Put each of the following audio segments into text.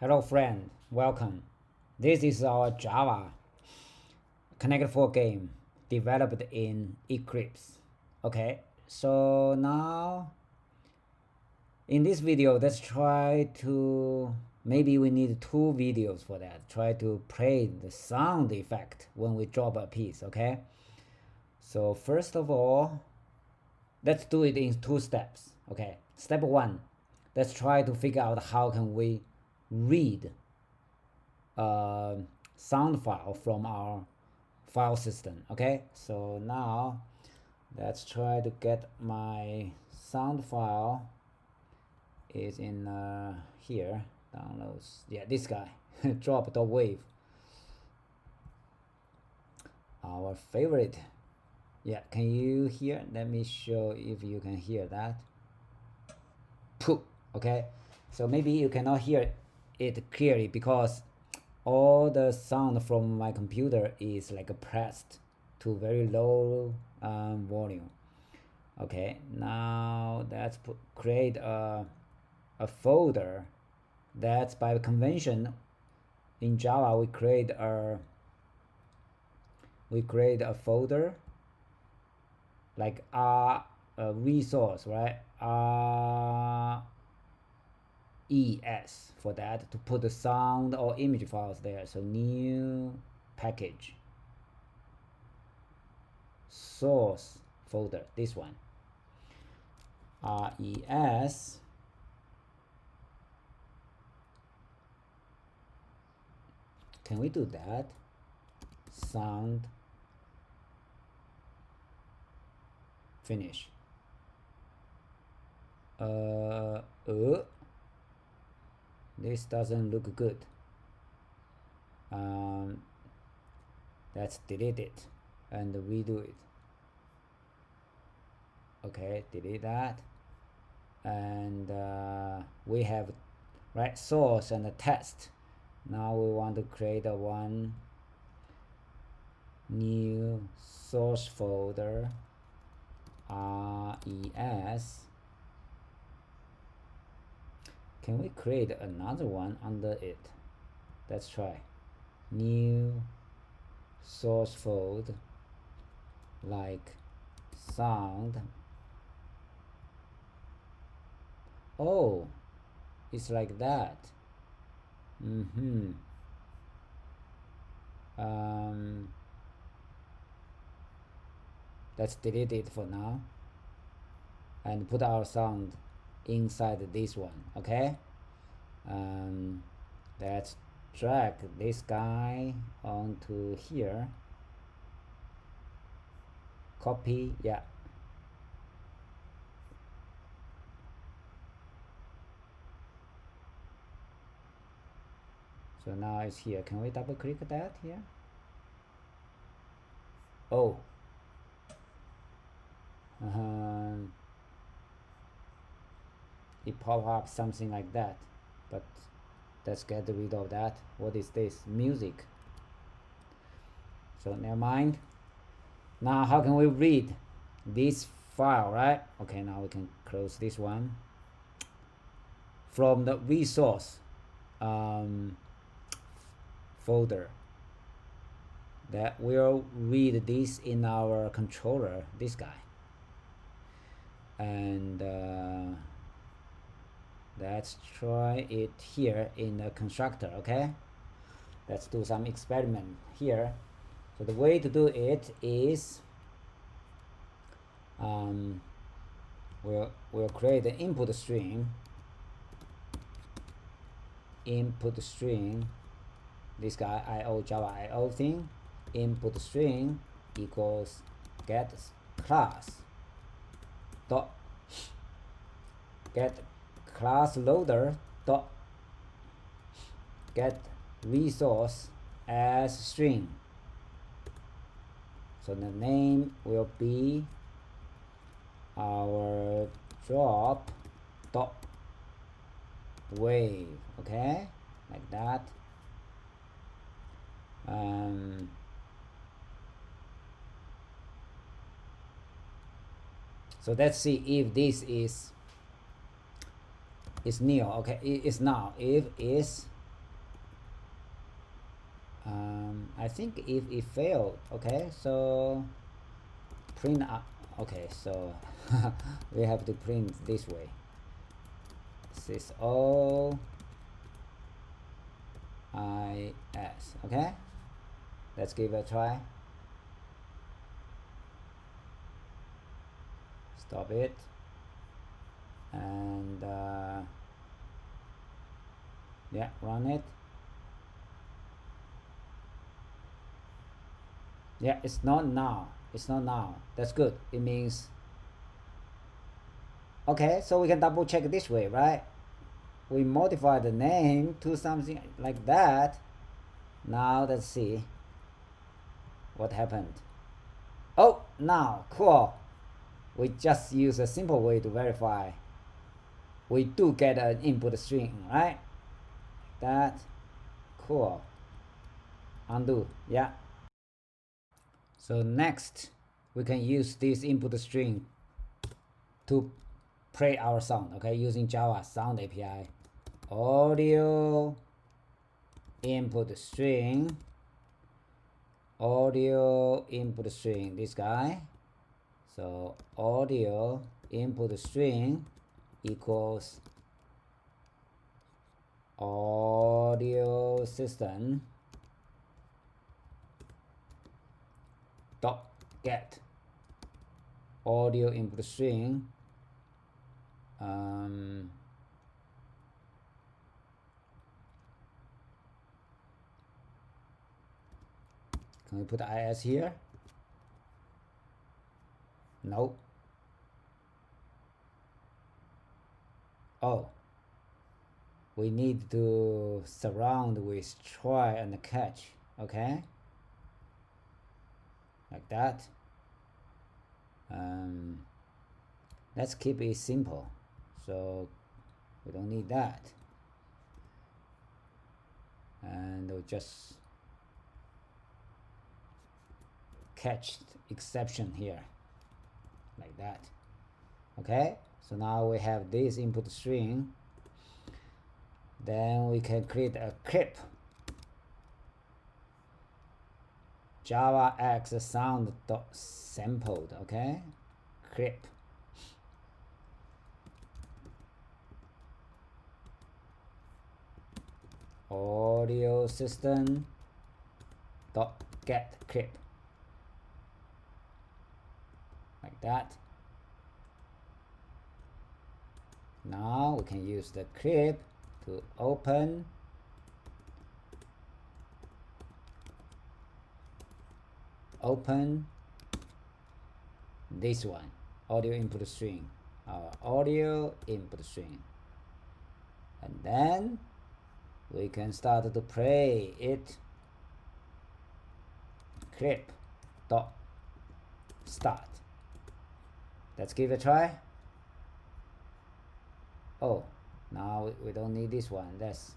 Hello friend, welcome. This is our Java Connect 4 game developed in Eclipse. Okay, so now in this video, let's try to, maybe we need 2 videos for that. Try to play the sound effect when we drop a piece, okay? So first of all, let's do it in 2 steps, okay? Step 1, let's try to figure out how can we read a sound file from our file system. Okay, so now let's try to get my sound file is in here, downloads, yeah, this guy. Drop.wave, our favorite. Yeah, can you hear? Let me show if you can hear that. Pooh. Okay, so maybe you cannot hear it clearly because all the sound from my computer is like pressed to very low volume. Okay, now let's create a folder. That's by convention in Java we create a folder like a resource, right? ES for that to put the sound or image files there. So new package source folder, this one, res. Can we do that? Sound finish. This doesn't look good. Let's delete it and redo it. Okay, delete that. And we have right source and a test. Now we want to create a one new source folder, res. Can we create another one under it? Let's try. New source folder like sound. Oh, it's like that. Let's delete it for now and put our sound inside this one. Okay, let's drag this guy onto here, copy, yeah, so now it's here. Can we double click that here? Oh, it pop up something like that, but let's get rid of that. What is this? Music. So never mind. Now how can we read this file, right? Okay, now we can close this one. From the resource folder, that will read this in our controller, this guy. And let's try it here in the constructor. Okay, let's do some experiment here. So the way to do it is we'll create an input string, this guy IO Java IO thing, input string equals get class dot get class loader dot get resource as string. So the name will be our drop dot wave. Okay, like that. So let's see if this is nil. Okay, it is now. If is I think if it failed, okay, so print up. Okay, so we have to print this way. Sys O I S. Okay, let's give it a try. Stop it, and yeah, run it. Yeah, it's not now. It's not now. That's good. It means okay. So we can double check this way, right? We modify the name to something like that. Now let's see what happened. Oh, now cool. We just use a simple way to verify. We do get an input string, right? That cool. Undo. Yeah. So next, we can use this input string to play our sound. Okay, using Java Sound API. Audio input string. Audio input string. This guy. So audio input string equals audio system dot get audio input string can we put is here? No. Oh, we need to surround with try and catch. Okay, like that. Let's keep it simple, so we don't need that, and we'll just catch exception here like that. Okay, so now we have this input string. Then we can create a clip. Java X sound dot sampled. Okay, clip. Audio system dot get clip. Like that. Now we can use the clip to open this one, audio input string, our audio input string, and then we can start to play it. Clip dot start. Let's give it a try. Oh, now we don't need this one. Let's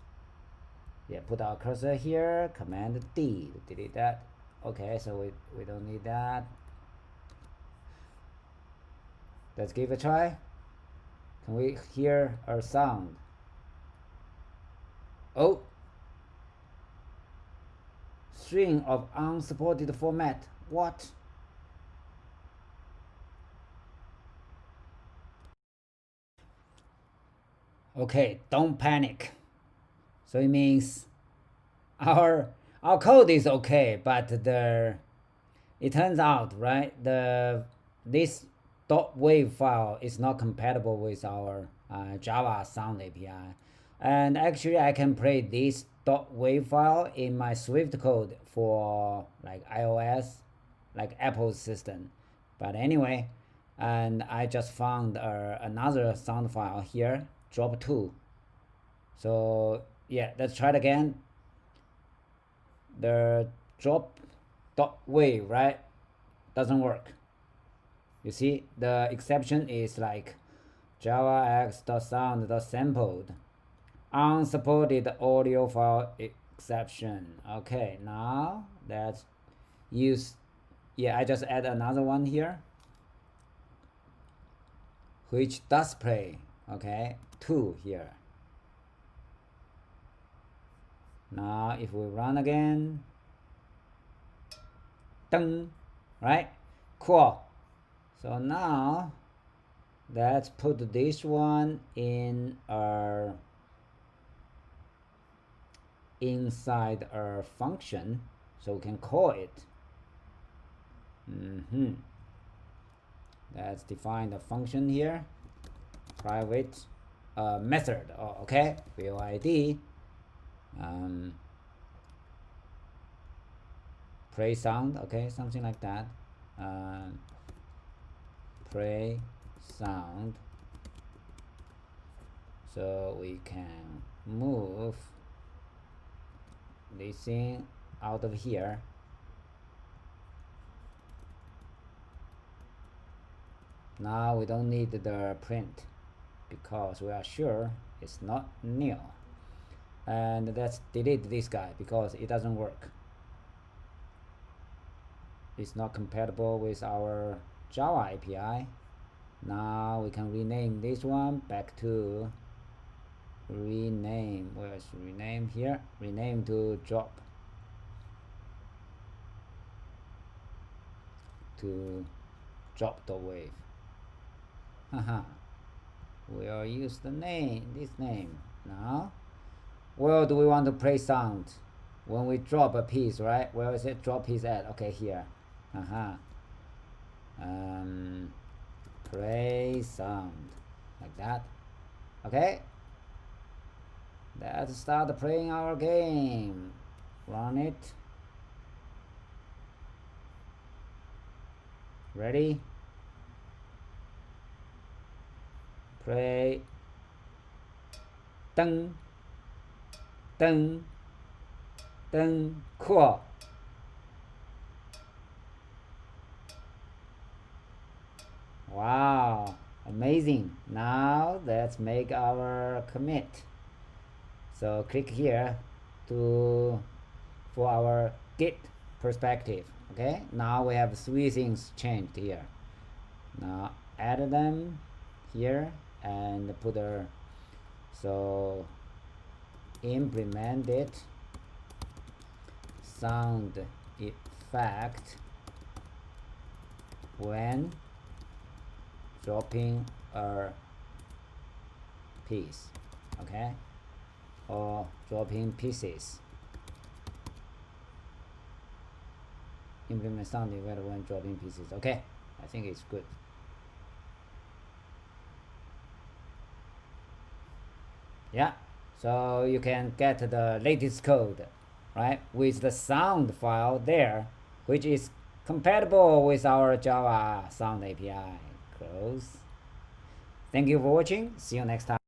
put our cursor here, Command D to delete that. Okay, so we don't need that. Let's give it a try. Can we hear our sound? Oh, string of unsupported format. What? Okay, don't panic. So it means our code is okay, but it turns out, right, this .wav file is not compatible with our Java Sound API. And actually I can play this .wav file in my Swift code for like iOS, like Apple's system. But anyway, and I just found another sound file here, drop2. So yeah, let's try it again. The drop.wav, right, doesn't work. You see, the exception is like javax.sound.sampled unsupported audio file exception. Okay, now let's use, I just add another one here which does play. Okay, 2 here. Now if we run again, dun, right? Cool. So now let's put this one in our inside our function so we can call it. Let's define the function here. Private method. Oh, okay. Field ID. Play sound. Okay, something like that. Play sound. So we can move this thing out of here. Now we don't need the print because we are sure it's not new. And let's delete this guy because it doesn't work. It's not compatible with our Java API. Now we can rename this one back to rename. Where's rename here? Rename to drop. To drop the wave. Haha. We'll use the name, this name. Now, where do we want to play sound? When we drop a piece, right? Where is it? Drop piece at? Okay, here. Play sound like that. Okay. Let's start playing our game. Run it. Ready? Play. Dun, dun, dun. Cool. Wow, amazing. Now let's make our commit. So click here for our Git perspective. Okay, now we have 3 things changed here. Now add them here and put a, so implement it, sound effect when dropping a piece, okay, or dropping pieces. Implement sound effect when dropping pieces. Okay, I think it's good. Yeah, so you can get the latest code, right, with the sound file there, which is compatible with our Java sound API. Close. Thank you for watching. See you next time.